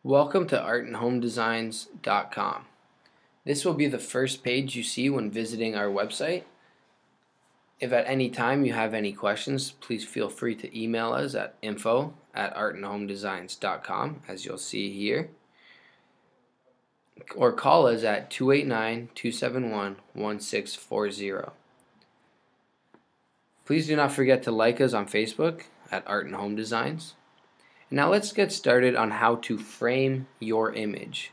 Welcome to artandhomedesigns.com. This will be the first page you see when visiting our website. If at any time you have any questions, please feel free to email us at info@artandhomedesigns.com, as you'll see here, or call us at 289-271-1640. Please do not forget to like us on Facebook at Art and Home Designs. Now let's get started on how to frame your image.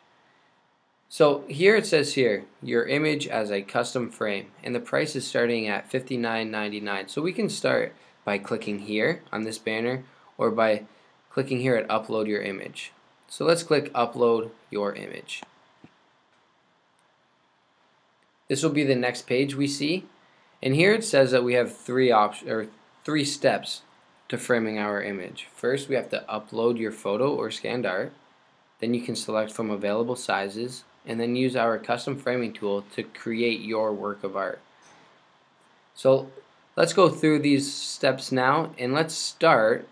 So here it says here, your image as a custom frame, and the price is starting at $59.99. So we can start by clicking here on this banner, or by clicking here at upload your image. So let's click upload your image. This will be the next page we see, and here it says that we have three steps to framing our image. First, we have to upload your photo or scanned art. Then you can select from available sizes, and then use our custom framing tool to create your work of art. So let's go through these steps now, and let's start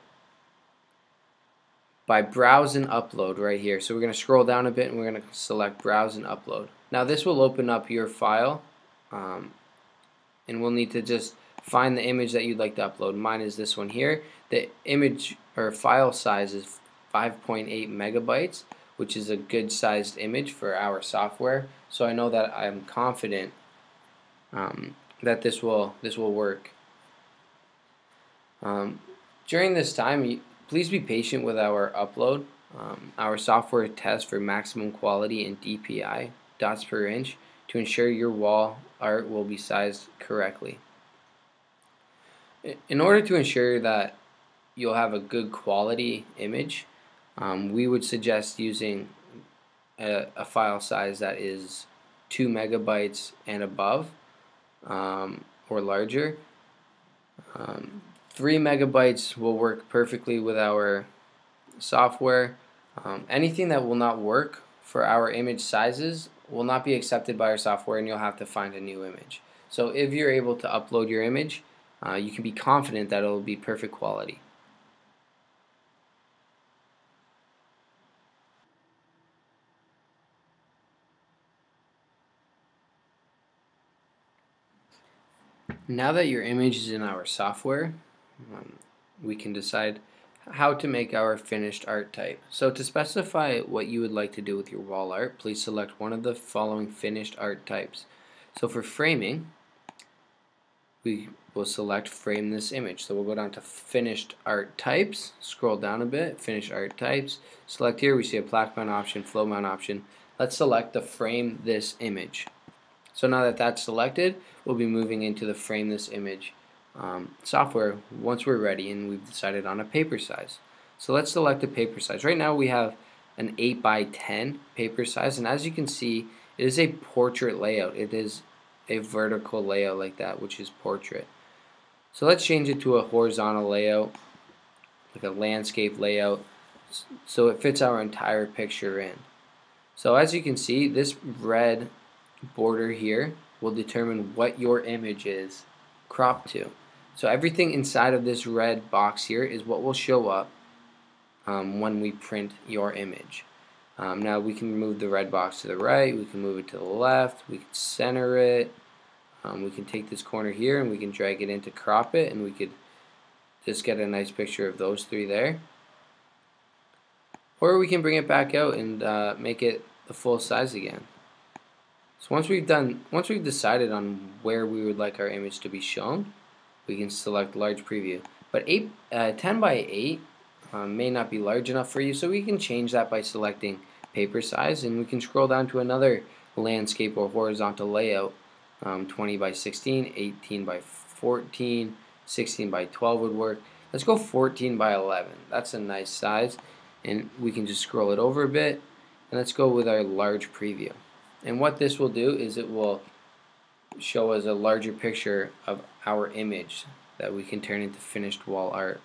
by browse and upload right here. So we're going to scroll down a bit and we're going to select browse and upload. Now this will open up your file, and we'll need to just find the image that you'd like to upload. Mine is this one here. The image or file size is 5.8 megabytes, which is a good sized image for our software. So I know that I'm confident that this will work. During this time, please be patient with our upload. Our software tests for maximum quality and DPI, dots per inch, to ensure your wall art will be sized correctly. In order to ensure that you'll have a good quality image, we would suggest using a file size that is 2 megabytes and above, or larger. 3 megabytes will work perfectly with our software. Anything that will not work for our image sizes will not be accepted by our software, and you'll have to find a new image. So if you're able to upload your image, you can be confident that it will be perfect quality. Now that your image is in our software, we can decide how to make our finished art type. So to specify what you would like to do with your wall art, please select one of the following finished art types. So for framing, we will select frame this image. So we'll go down to finished art types, scroll down a bit, finished art types, select here, we see a plaque mount option, flow mount option. Let's select the frame this image. So now that that's selected, we'll be moving into the frame this image software once we're ready and we've decided on a paper size. So let's select a paper size. Right now we have an 8 by 10 paper size, and as you can see, it is a portrait layout. It is a vertical layout like that, which is portrait. So let's change it to a horizontal layout, like a landscape layout, so it fits our entire picture in. So as you can see, this red border here will determine what your image is cropped to. So everything inside of this red box here is what will show up when we print your image. Now we can move the red box to the right, we can move it to the left, we can center it, we can take this corner here and we can drag it in to crop it, and we could just get a nice picture of those three there. Or we can bring it back out and make it the full size again. So once we've decided on where we would like our image to be shown, we can select large preview. But 10 by 8 may not be large enough for you, so we can change that by selecting paper size, and we can scroll down to another landscape or horizontal layout. 20 by 16, 18 by 14, 16 by 12 would work. Let's go 14 by 11. That's a nice size, and we can just scroll it over a bit, and let's go with our large preview. And what this will do is it will show us a larger picture of our image that we can turn into finished wall art.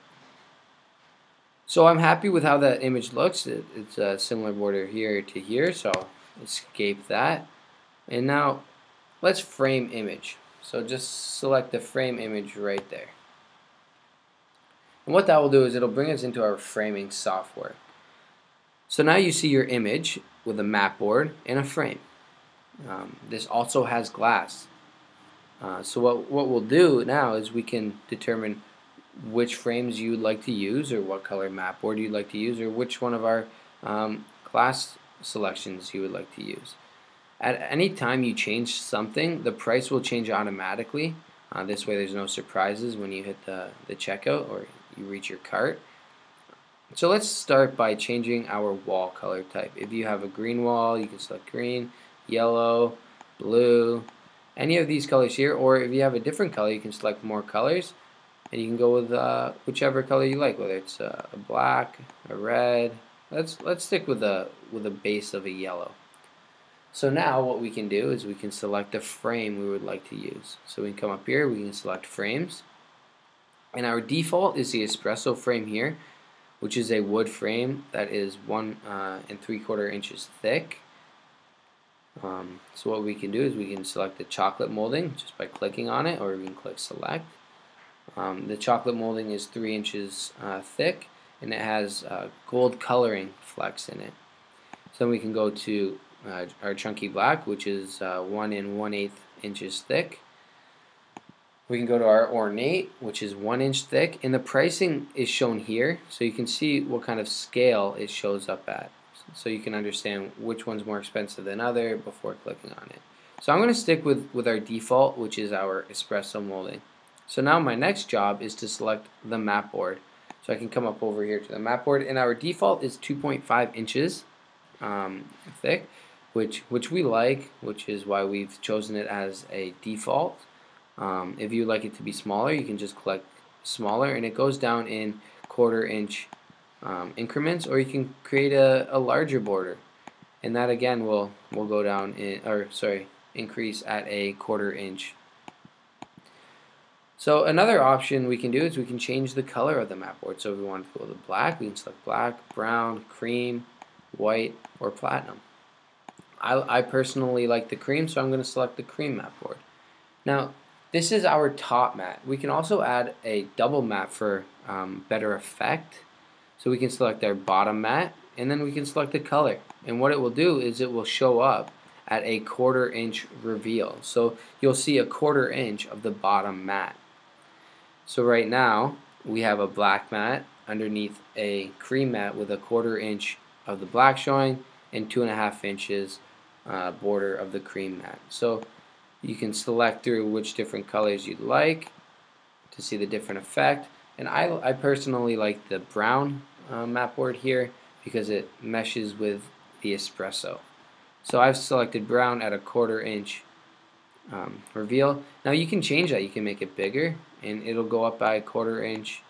So I'm happy with how that image looks. It's a similar border here to here, so escape that. And now let's frame image. So just select the frame image right there. And what that will do is it'll bring us into our framing software. So now you see your image with a mat board and a frame. This also has glass. So what we'll do now is we can determine which frames you'd like to use, or what color mat board you'd like to use, or which one of our glass selections you would like to use. At any time you change something, the price will change automatically. This way there's no surprises when you hit the checkout or you reach your cart. So let's start by changing our wall color type. If you have a green wall, you can select green, yellow, blue, any of these colors here, or if you have a different color, you can select more colors, and you can go with whichever color you like, whether it's a black, a red. Let's stick with a base of a yellow. So now what we can do is we can select the frame we would like to use. So we can come up here, we can select frames, and our default is the espresso frame here, which is a wood frame that is 1 3/4 inches thick. So what we can do is we can select the chocolate molding just by clicking on it, or we can click select. The chocolate molding is 3 inches thick, and it has gold coloring flecks in it. So then we can go to our chunky black, which is 1 1/8 inches thick. We can go to our ornate, which is 1 inch thick, and the pricing is shown here, so you can see what kind of scale it shows up at. So you can understand which one's more expensive than other before clicking on it. So I'm going to stick with our default, which is our espresso molding. So now my next job is to select the mat board. So I can come up over here to the mat board, and our default is 2.5 inches thick, which we like, which is why we've chosen it as a default. If you like it to be smaller, you can just click smaller, and it goes down in 1/4 inch increments, or you can create a larger border, and that again will go down in, increase at a 1/4 inch. So another option we can do is we can change the color of the mat board. So if we want to go with black, we can select black, brown, cream, white, or platinum. I personally like the cream, so I'm going to select the cream mat board. Now this is our top mat. We can also add a double mat for better effect. So we can select our bottom mat, and then we can select the color. And what it will do is it will show up at a 1/4 inch reveal. So you'll see a 1/4 inch of the bottom mat. So right now we have a black mat underneath a cream mat with a 1/4 inch of the black showing and 2.5 inches border of the cream mat. So you can select through which different colors you'd like to see the different effect. And I personally like the brown mat board here because it meshes with the espresso. So I've selected brown at a 1/4 inch reveal. Now you can change that. You can make it bigger, and it'll go up by 1/4 inch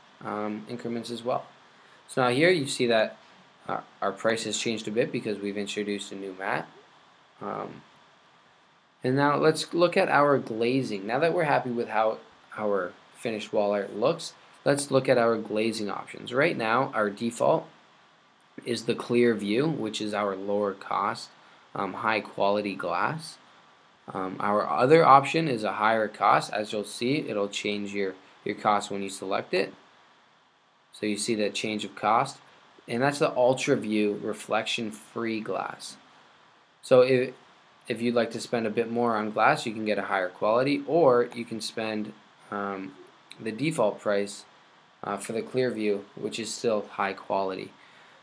increments as well. So now here you see that our price has changed a bit because we've introduced a new mat. And now let's look at our glazing. Now that we're happy with how our finished wall art looks, let's look at our glazing options. Right now, our default is the clear view, which is our lower cost, high quality glass. Our other option is a higher cost. As you'll see, it'll change your cost when you select it. So you see that change of cost, and that's the ultra view reflection free glass. So if you'd like to spend a bit more on glass, you can get a higher quality, or you can spend the default price for the clear view, which is still high quality.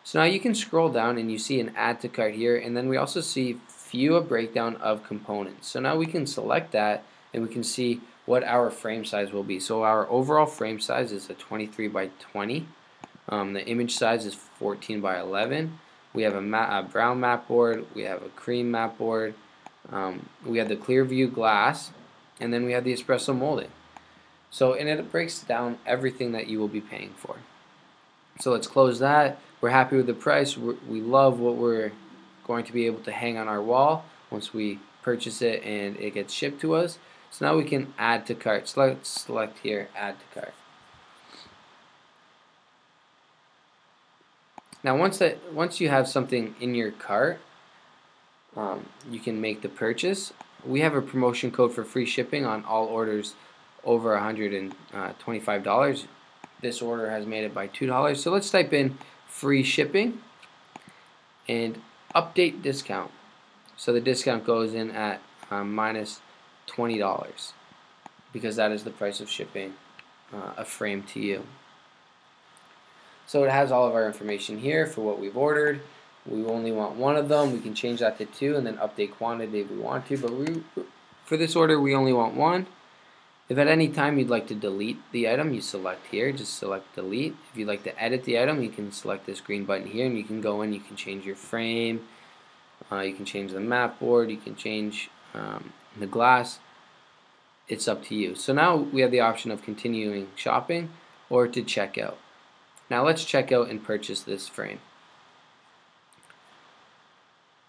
So now you can scroll down and you see an add to cart here, and then we also see view a breakdown of components. So now we can select that, and we can see what our frame size will be. So our overall frame size is a 23 by 20. The image size is 14 by 11. We have a brown mat board, we have a cream mat board, we have the clear view glass, and then we have the espresso molding. So, and it breaks down everything that you will be paying for. So let's close that. We're happy with the price. We love what we're going to be able to hang on our wall once we purchase it and it gets shipped to us. So now we can add to cart. So let's select here, add to cart. Now once you have something in your cart, you can make the purchase. We have a promotion code for free shipping on all orders over $125. This order has made it by $2. So let's type in free shipping, and update discount. So the discount goes in at minus $20 because that is the price of shipping a frame to you. So it has all of our information here for what we've ordered. We only want one of them. We can change that to 2 and then update quantity if we want to, but for this order we only want 1. If at any time you'd like to delete the item, you select here, just select delete. If you'd like to edit the item, you can select this green button here and you can go in, you can change your frame, you can change the mat board, you can change the glass. It's up to you. So now we have the option of continuing shopping or to check out. Now let's check out and purchase this frame.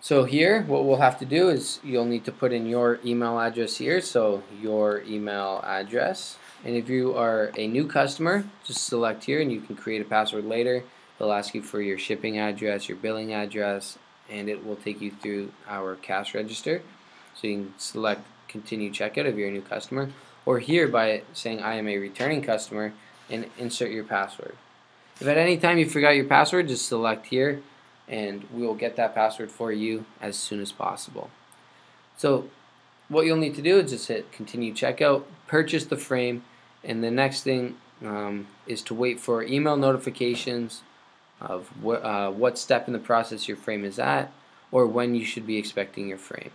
So here, what we'll have to do is you'll need to put in your email address here, so your email address. And if you are a new customer, just select here and you can create a password later. It'll ask you for your shipping address, your billing address, and it will take you through our cash register. So you can select continue checkout if you're a new customer, or here by saying I am a returning customer and insert your password. If at any time you forgot your password, just select here and we will get that password for you as soon as possible. So what you'll need to do is just hit continue checkout, purchase the frame, and the next thing is to wait for email notifications of what step in the process your frame is at or when you should be expecting your frame.